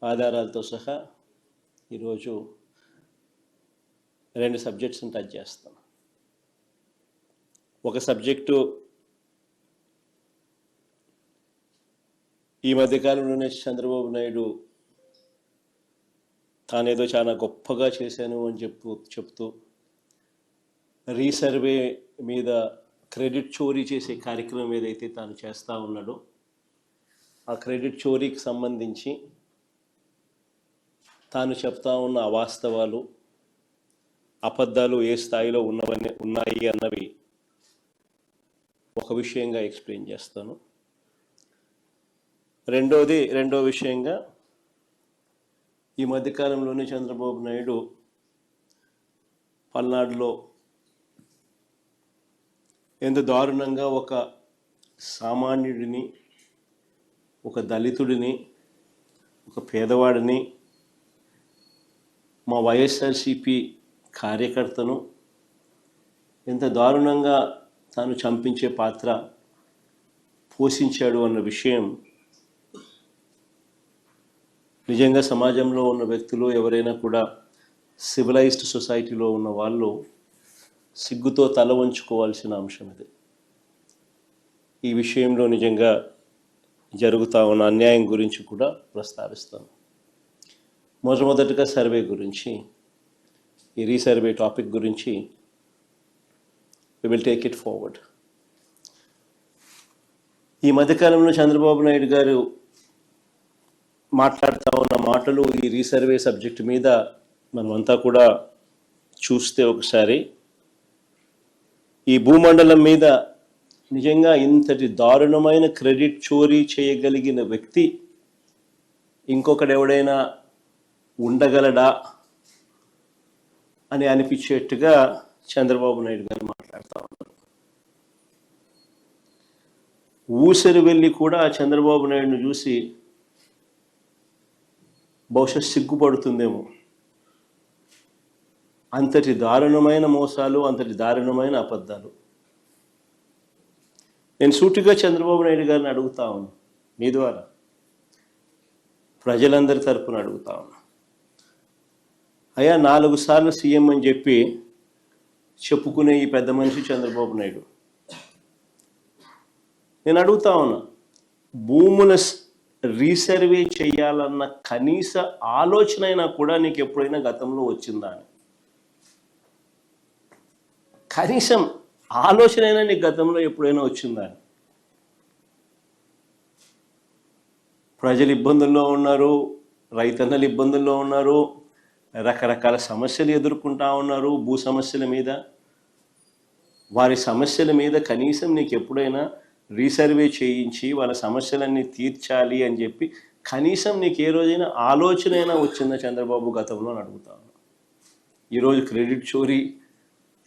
ఆధారాలతో సహా ఈరోజు 2 సబ్జెక్ట్స్ని టచ్ చేస్తాం. ఒక సబ్జెక్టు ఈ మధ్యకాలంలోనే చంద్రబాబు నాయుడు తానేదో చాలా గొప్పగా చేశాను అని చెప్తూ రీసర్వే మీద క్రెడిట్ చోరీ చేసే కార్యక్రమం ఏదైతే తాను చేస్తూ ఉన్నాడో ఆ క్రెడిట్ చోరీకి సంబంధించి తాను చెప్తా ఉన్న అవాస్తవాలు అబద్ధాలు ఏ స్థాయిలో ఉన్నాయి అన్నవి ఒక విషయంగా ఎక్స్ప్లెయిన్ చేస్తాను. రెండో విషయంగా ఈ మధ్యకాలంలోనే చంద్రబాబు నాయుడు పల్నాడులో ఎంత దారుణంగా ఒక సామాన్యుడిని, ఒక దళితుడిని, ఒక పేదవాడిని, మా వైఎస్ఆర్సిపి కార్యకర్తను ఎంత దారుణంగా తాను చంపించే పాత్ర పోషించాడు అన్న విషయం నిజంగా సమాజంలో ఉన్న వ్యక్తులు ఎవరైనా కూడా సివిలైజ్డ్ సొసైటీలో ఉన్న వాళ్ళు సిగ్గుతో తల వంచుకోవాల్సిన అంశం ఇది. ఈ విషయంలో నిజంగా జరుగుతూ ఉన్న అన్యాయం గురించి కూడా ప్రస్తావిస్తాను. మొట్టమొదటిగా సర్వే గురించి, ఈ రీసర్వే టాపిక్ గురించి we will take it forward. ఈ మధ్యకాలంలో చంద్రబాబు నాయుడు గారు మాట్లాడుతూ ఉన్న మాటలు ఈ రీసర్వే సబ్జెక్ట్ మీద మనమంతా కూడా చూస్తే ఒకసారి ఈ భూమండలం మీద నిజంగా ఇంతటి దారుణమైన క్రెడిట్ చోరీ చేయగలిగిన వ్యక్తి ఇంకొకడెవడైనా ఉండగలడా అని అనిపించేట్టుగా చంద్రబాబు నాయుడు గారు మాట్లాడుతూ ఉన్నారు. ఊసరి వెళ్ళి కూడా చంద్రబాబు నాయుడును చూసి బహుశా సిగ్గుపడుతుందేమో. అంతటి దారుణమైన మోసాలు, అంతటి దారుణమైన అబద్ధాలు. నేను సూటిగా చంద్రబాబు నాయుడు గారిని అడుగుతా ఉన్నాను, మీ ద్వారా ప్రజలందరి తరపున అడుగుతా ఉన్నా, అయ్యా 4 సార్లు సీఎం అని చెప్పి చెప్పుకునే ఈ పెద్ద మనిషి చంద్రబాబు నాయుడు, నేను అడుగుతా ఉన్నా, భూముల రీసర్వే చేయాలన్న కనీస ఆలోచన అయినా కూడా నీకు ఎప్పుడైనా గతంలో వచ్చిందా అని? కనీసం ఆలోచన అయినా నీకు గతంలో ఎప్పుడైనా వచ్చిందా అని? ప్రజలు ఇబ్బందుల్లో ఉన్నారు, రైతన్నలు ఇబ్బందుల్లో ఉన్నారు, రకరకాల సమస్యలు ఎదుర్కొంటా ఉన్నారు. భూ సమస్యల మీద, వారి సమస్యల మీద కనీసం నీకు ఎప్పుడైనా రీసర్వే చేయించి వాళ్ళ సమస్యలన్నీ తీర్చాలి అని చెప్పి కనీసం నీకు ఏ రోజైనా ఆలోచన అయినా వచ్చిందా చంద్రబాబు గతంలో అని అడుగుతా ఉన్నా. ఈరోజు క్రెడిట్ చోరీ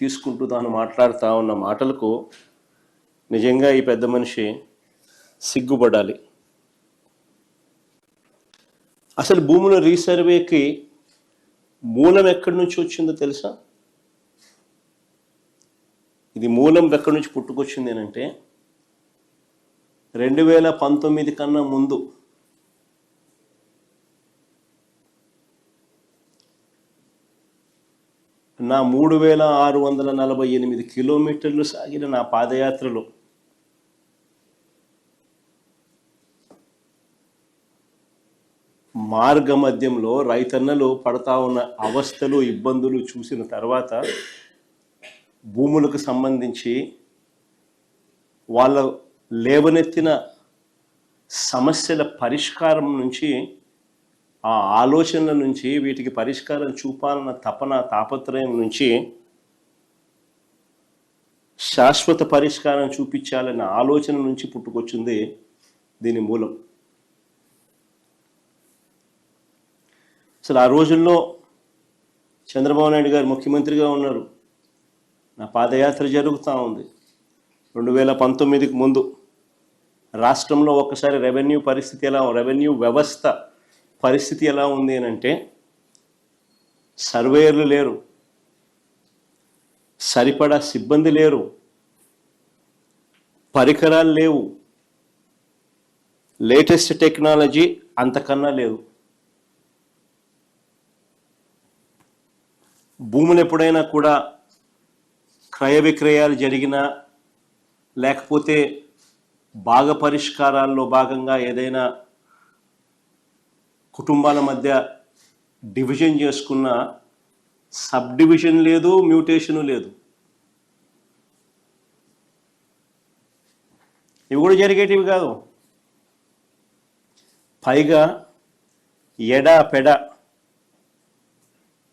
తీసుకుంటూ తాను మాట్లాడుతూ ఉన్న మాటలకు నిజంగా ఈ పెద్ద మనిషి సిగ్గుపడాలి. అసలు భూముల రీసర్వేకి మూలం ఎక్కడి నుంచి వచ్చిందో తెలుసా? ఇది మూలం ఎక్కడి నుంచి పుట్టుకొచ్చింది అంటే 2019 కన్నా ముందు నా 3648 కిలోమీటర్లు సాగిన నా పాదయాత్రలో మార్గ మధ్యంలో రైతన్నలు పడతా ఉన్న అవస్థలు, ఇబ్బందులు చూసిన తర్వాత భూములకు సంబంధించి వాళ్ళ లేవనెత్తిన సమస్యల పరిష్కారం నుంచి, ఆ ఆలోచనల నుంచి, వీటికి పరిష్కారం చూపాలన్న తాపత్రయం నుంచి శాశ్వత పరిష్కారం చూపించాలన్న ఆలోచన నుంచి పుట్టుకొచ్చింది దీని మూలం. అసలు ఆ రోజుల్లో చంద్రబాబు నాయుడు గారు ముఖ్యమంత్రిగా ఉన్నారు, నా పాదయాత్ర జరుగుతూ ఉంది. 2019కి ముందు రాష్ట్రంలో ఒక్కసారి రెవెన్యూ వ్యవస్థ పరిస్థితి ఎలా ఉంది అని అంటే, సర్వేయర్లు లేరు, సరిపడా సిబ్బంది లేరు, పరికరాలు లేవు, లేటెస్ట్ టెక్నాలజీ అంతకన్నా లేదు. భూములు ఎప్పుడైనా కూడా క్రయ విక్రయాలు జరిగినా లేకపోతే భాగ పరిష్కారాల్లో భాగంగా ఏదైనా కుటుంబాల మధ్య డివిజన్ చేసుకున్న సబ్ డివిజన్ లేదు, మ్యూటేషను లేదు. ఇవి కూడా జరిగేటివి కాదు. పైగా ఎడా పెడ,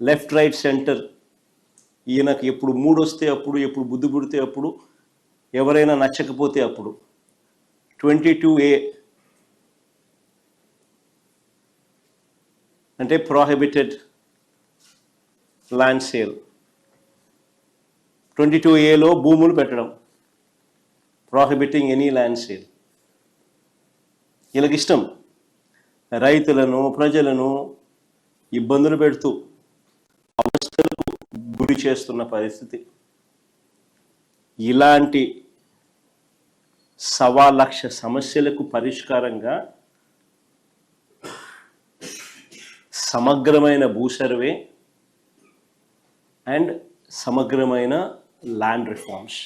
లెఫ్ట్ రైట్ సెంటర్, ఈయనకు ఎప్పుడు మూడు వస్తే అప్పుడు, ఎప్పుడు బుద్ధి పుడితే అప్పుడు, ఎవరైనా నచ్చకపోతే అప్పుడు 22A అంటే ప్రోహిబిటెడ్ ల్యాండ్ సేల్. 22Aలో భూములు పెట్టడం, ప్రోహిబిటింగ్ ఎనీ ల్యాండ్ సేల్. వీళ్ళకి ఇష్టం రైతులను, ప్రజలను ఇబ్బందులు పెడుతూ అవస్థలకు గురి చేస్తున్న పరిస్థితి. ఇలాంటి 1,00,000 సమస్యలకు పరిష్కారంగా సమగ్రమైన భూ సర్వే అండ్ సమగ్రమైన ల్యాండ్ రిఫార్మ్స్.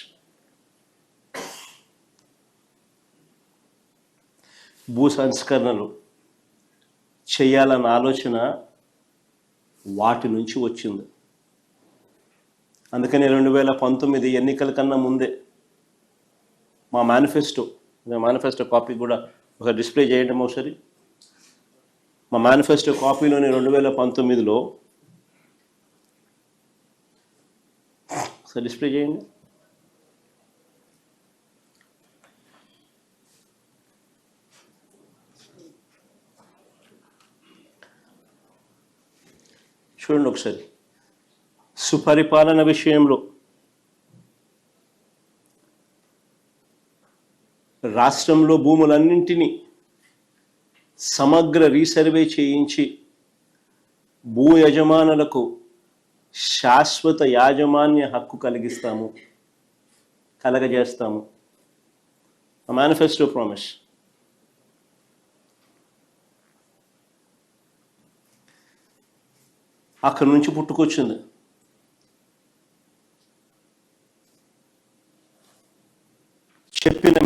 భూ సంస్కరణలు చేయాలన్న ఆలోచన వాటి నుంచి వచ్చింది. అందుకని 2019 ఎన్నికల కన్నా ముందే మా మేనిఫెస్టో కాపీ కూడా ఒక డిస్ప్లే చేయడం ఒకసారి. మా మేనిఫెస్టో కాపీలోని 2019లో ఒకసారి డిస్ప్లే చేయండి. చూడండి ఒకసారి. సుపరిపాలన విషయంలో రాష్ట్రంలో భూములన్నింటినీ సమగ్ర రీసర్వే చేయించి భూ యజమానులకు శాశ్వత యాజమాన్య హక్కు కలగజేస్తాము. Manifesto promise. అక్కడి నుంచి పుట్టుకొచ్చింది. చెప్పిన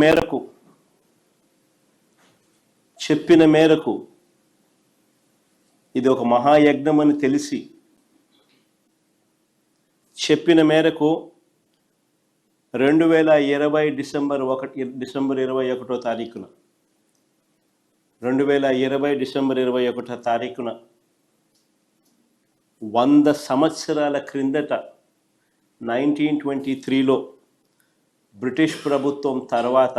మేరకు ఇది ఒక మహాయజ్ఞం అని తెలిసి చెప్పిన మేరకు 2020 డిసెంబర్ 21వ తారీఖున 100 సంవత్సరాల క్రిందట 1923లో బ్రిటిష్ ప్రభుత్వం తర్వాత,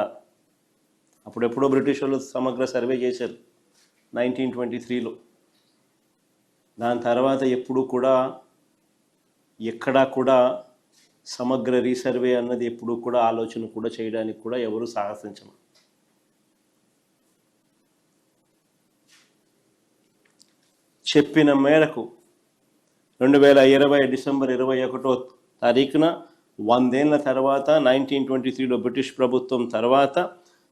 అప్పుడెప్పుడో బ్రిటిష్ వాళ్ళు సమగ్ర సర్వే చేశారు 1923లో. దాని తర్వాత ఎప్పుడు కూడా ఎక్కడా కూడా సమగ్ర రీసర్వే అన్నది ఎప్పుడు కూడా ఆలోచన కూడా చేయడానికి కూడా ఎవరు సాహసించరు. చెప్పిన మేరకు 2020 డిసెంబర్ 21వ తారీఖున 100 ఏళ్ల తర్వాత 1923లో బ్రిటిష్ ప్రభుత్వం తర్వాత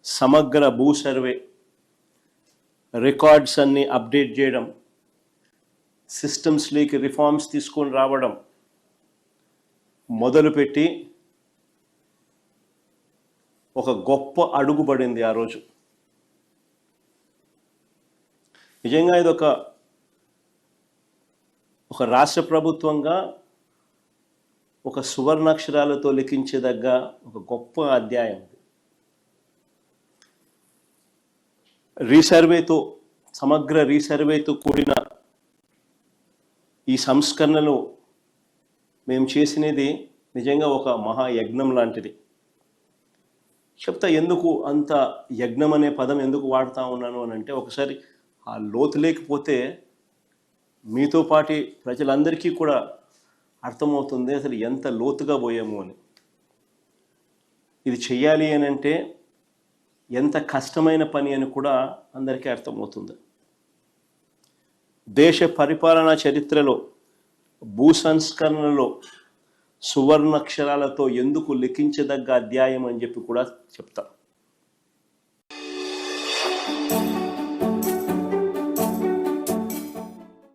సమగ్ర భూ సర్వే రికార్డ్స్ అన్ని అప్డేట్ చేయడం, సిస్టమ్స్లోకి రిఫార్మ్స్ తీసుకొని రావడం మొదలుపెట్టి ఒక గొప్ప అడుగు పడింది ఆ రోజు. నిజంగా ఇది ఒక రాష్ట్ర ప్రభుత్వంగా ఒక సువర్ణాక్షరాలతో లిఖించదగ్గ ఒక గొప్ప అధ్యాయం. సమగ్ర రీసర్వేతో కూడిన ఈ సంస్కరణలు మేము చేసినది నిజంగా ఒక మహాయజ్ఞం లాంటిది. చెప్తా ఎందుకు అంత యజ్ఞం అనే పదం ఎందుకు వాడుతూ ఉన్నాను అని అంటే, ఒకసారి ఆ లోతు లేకపోతే మీతో పాటి ప్రజలందరికీ కూడా అర్థమవుతుంది అసలు ఎంత లోతుగా పోయాము అని. ఇది చెయ్యాలి అని అంటే ఎంత కష్టమైన పని అని కూడా అందరికీ అర్థమవుతుంది. దేశ పరిపాలనా చరిత్రలో భూ సంస్కరణలో సువర్ణాక్షరాలతో ఎందుకు లిఖించదగ్గ అధ్యాయం అని చెప్పి కూడా చెప్తా.